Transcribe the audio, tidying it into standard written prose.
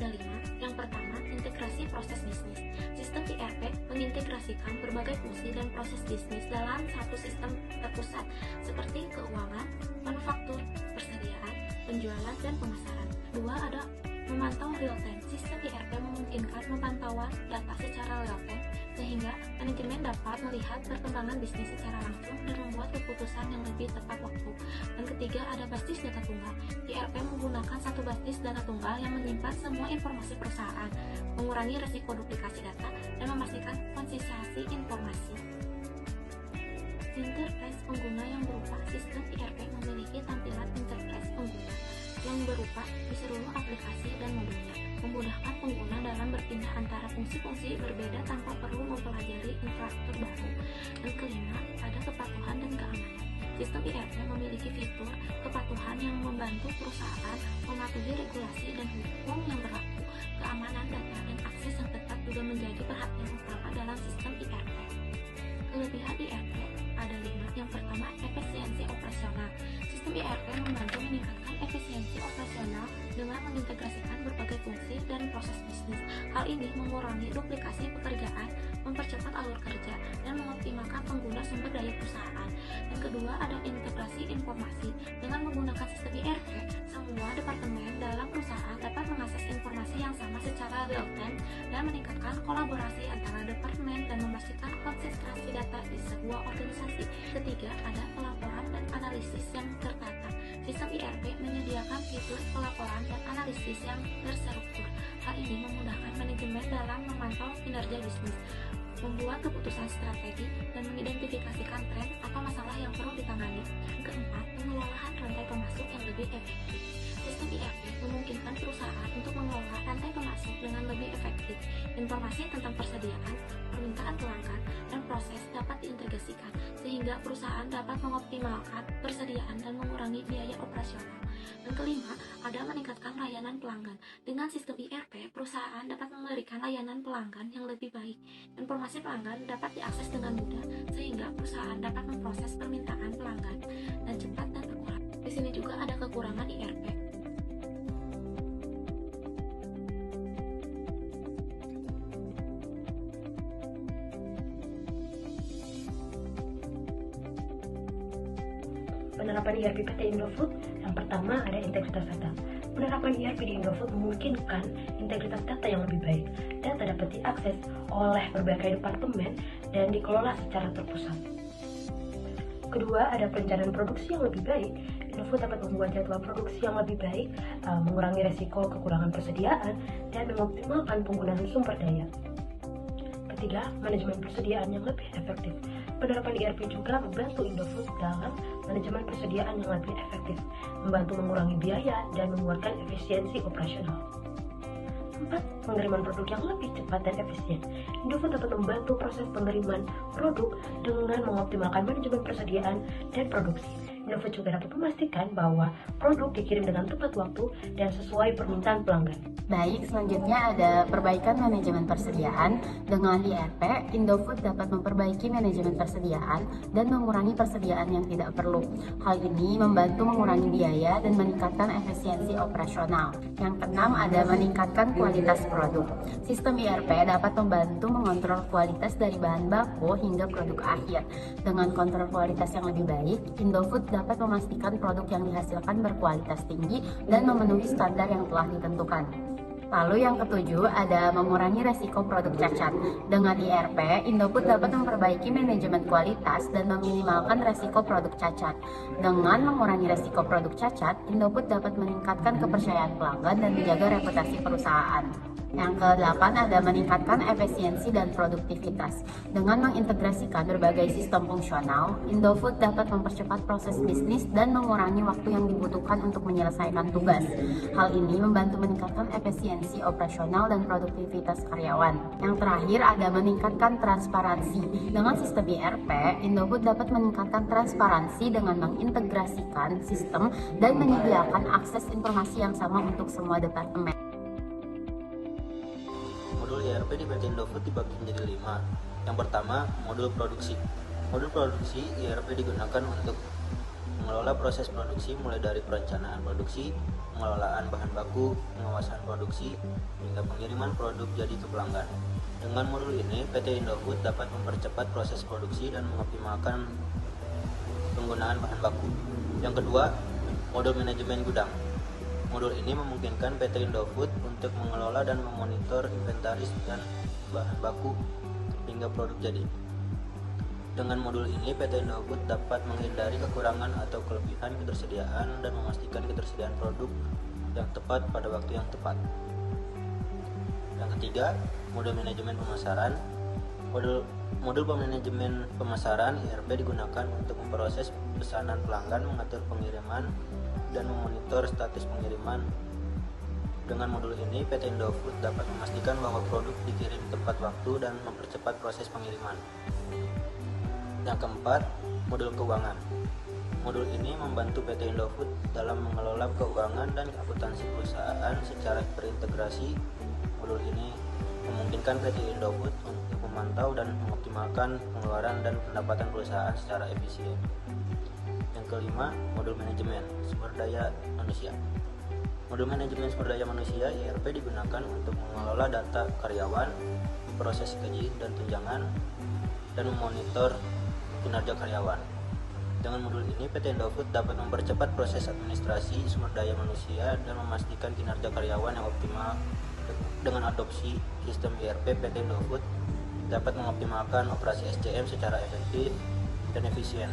ada 5. Yang pertama, integrasi proses bisnis. Sistem ERP mengintegrasikan berbagai fungsi dan proses bisnis dalam satu sistem terpusat, seperti keuangan, manufaktur, persediaan, penjualan, dan pemasaran. 2. Ada memantau real time. Sistem ERP memungkinkan pemantauan data secara real time, sehingga manajemen dapat melihat perkembangan bisnis secara langsung dan membuat keputusan yang lebih tepat waktu. Dan ketiga, ada basis data tunggal. ERP menggunakan satu basis data tunggal yang menyimpan semua informasi perusahaan, mengurangi risiko duplikasi data, dan memastikan konsistensi informasi. Interface pengguna yang berupa sistem ERP memiliki tampilan interface pengguna yang berupa di seluruh aplikasi dan modulnya, memudahkan pengguna dalam berpindah antara fungsi-fungsi berbeda tanpa perlu mempelajari infrastruktur baru. Dan kelima, ada kepatuhan dan keamanan. Sistem ERP memiliki fitur kepatuhan yang membantu perusahaan mematuhi regulasi dan hukum yang berlaku. Keamanan data dan akses yang ketat juga menjadi perhatian utama dalam sistem ERP. Kelebihan ERP ada 5. Yang pertama, efisiensi operasional. Sistem ERP membantu meningkatkan efisiensi operasional dengan mengintegrasikan berbagai fungsi dan proses bisnis. Hal ini mengurangi duplikasi pekerjaan, mempercepat alur kerja, dan mengoptimalkan pengguna sumber daya perusahaan. Dan kedua, ada integrasi informasi. Dengan menggunakan sistem ERP, semua departemen dalam perusahaan dapat mengakses informasi yang sama secara real time dan meningkatkan kolaborasi antara departemen dan memastikan konsentrasi data di sebuah organisasi. Ketiga, ada pelaporan dan analisis yang tertata. Sistem ERP menyediakan fitur pelaporan dan analisis yang terstruktur. Hal ini memudahkan manajemen dalam memantau kinerja bisnis, membuat keputusan strategi, dan mengidentifikasikan tren atau masalah yang perlu ditangani. Keempat, pengelolaan rantai pemasok yang lebih efektif. Sistem ERP memungkinkan perusahaan untuk mengelola rantai pemasok dengan lebih efektif. Informasi tentang persediaan, permintaan pelanggan, dan proses dapat diintegrasikan, sehingga perusahaan dapat mengoptimalkan persediaan dan mengurangi biaya operasional. Dan kelima, ada meningkatkan layanan pelanggan. Dengan sistem ERP, perusahaan dapat memberikan layanan pelanggan yang lebih baik. Informasi pelanggan dapat diakses dengan mudah, sehingga perusahaan dapat memproses permintaan pelanggan dan cepat dan akurat. Di sini juga ada kekurangan ERP. Penerapan ERP PT Indofood, yang pertama ada integritas data. Penerapan ERP di Indofood memungkinkan integritas data yang lebih baik. Data dapat diakses oleh berbagai departemen dan dikelola secara terpusat. Kedua, ada perencanaan produksi yang lebih baik. Indofood dapat membuat jadwal produksi yang lebih baik, mengurangi resiko kekurangan persediaan, dan mengoptimalkan penggunaan sumber daya. Ketiga, manajemen persediaan yang lebih efektif. Penerapan ERP juga membantu Indofood dalam manajemen persediaan yang lebih efektif, membantu mengurangi biaya dan menguatkan efisiensi operasional. 4. Pengiriman produk yang lebih cepat dan efisien. Indofood dapat membantu proses pengiriman produk dengan mengoptimalkan manajemen persediaan dan produksi. Indofood juga dapat memastikan bahwa produk dikirim dengan tepat waktu dan sesuai permintaan pelanggan. Baik, selanjutnya ada perbaikan manajemen persediaan. Dengan ERP, Indofood dapat memperbaiki manajemen persediaan dan mengurangi persediaan yang tidak perlu. Hal ini membantu mengurangi biaya dan meningkatkan efisiensi operasional. Yang keenam, ada meningkatkan kualitas produk. Sistem ERP dapat membantu mengontrol kualitas dari bahan baku hingga produk akhir. Dengan kontrol kualitas yang lebih baik, Indofood dapat memastikan produk yang dihasilkan berkualitas tinggi dan memenuhi standar yang telah ditentukan. Lalu yang ketujuh, ada mengurangi resiko produk cacat. Dengan ERP, Indofood dapat memperbaiki manajemen kualitas dan meminimalkan resiko produk cacat. Dengan mengurangi resiko produk cacat, Indofood dapat meningkatkan kepercayaan pelanggan dan menjaga reputasi perusahaan. Yang ke-8 ada meningkatkan efisiensi dan produktivitas. Dengan mengintegrasikan berbagai sistem fungsional, Indofood dapat mempercepat proses bisnis dan mengurangi waktu yang dibutuhkan untuk menyelesaikan tugas. Hal ini membantu meningkatkan efisiensi operasional dan produktivitas karyawan. Yang terakhir ada meningkatkan transparansi. Dengan sistem ERP, Indofood dapat meningkatkan transparansi dengan mengintegrasikan sistem dan menyediakan akses informasi yang sama untuk semua departemen. Modul ERP di PT Indofood dibagi menjadi 5. Yang pertama, modul produksi. Modul produksi ERP digunakan untuk mengelola proses produksi mulai dari perencanaan produksi, pengelolaan bahan baku, pengawasan produksi, hingga pengiriman produk jadi ke pelanggan. Dengan modul ini, PT Indofood dapat mempercepat proses produksi dan mengoptimalkan penggunaan bahan baku. Yang kedua, modul manajemen gudang. Modul ini memungkinkan PT Indofood untuk mengelola dan memonitor inventaris dan bahan baku hingga produk jadi. Dengan modul ini, PT Indofood dapat menghindari kekurangan atau kelebihan ketersediaan dan memastikan ketersediaan produk yang tepat pada waktu yang tepat. Yang ketiga, modul manajemen pemasaran. Modul manajemen pemasaran ERP digunakan untuk memproses pesanan pelanggan, mengatur pengiriman, dan memonitor status pengiriman. Dengan modul ini, PT Indofood dapat memastikan bahwa produk dikirim tepat waktu dan mempercepat proses pengiriman. Yang keempat, modul keuangan. Modul ini membantu PT Indofood dalam mengelola keuangan dan akuntansi perusahaan secara terintegrasi. Modul ini memungkinkan PT Indofood untuk memantau dan mengoptimalkan pengeluaran dan pendapatan perusahaan secara efisien. Yang kelima, modul manajemen sumber daya manusia. Modul manajemen sumber daya manusia ERP digunakan untuk mengelola data karyawan, proses gaji dan tunjangan, dan memonitor kinerja karyawan. Dengan modul ini, PT Indofood dapat mempercepat proses administrasi sumber daya manusia dan memastikan kinerja karyawan yang optimal. Dengan adopsi sistem ERP, PT Indofood dapat mengoptimalkan operasi SCM secara efektif dan efisien.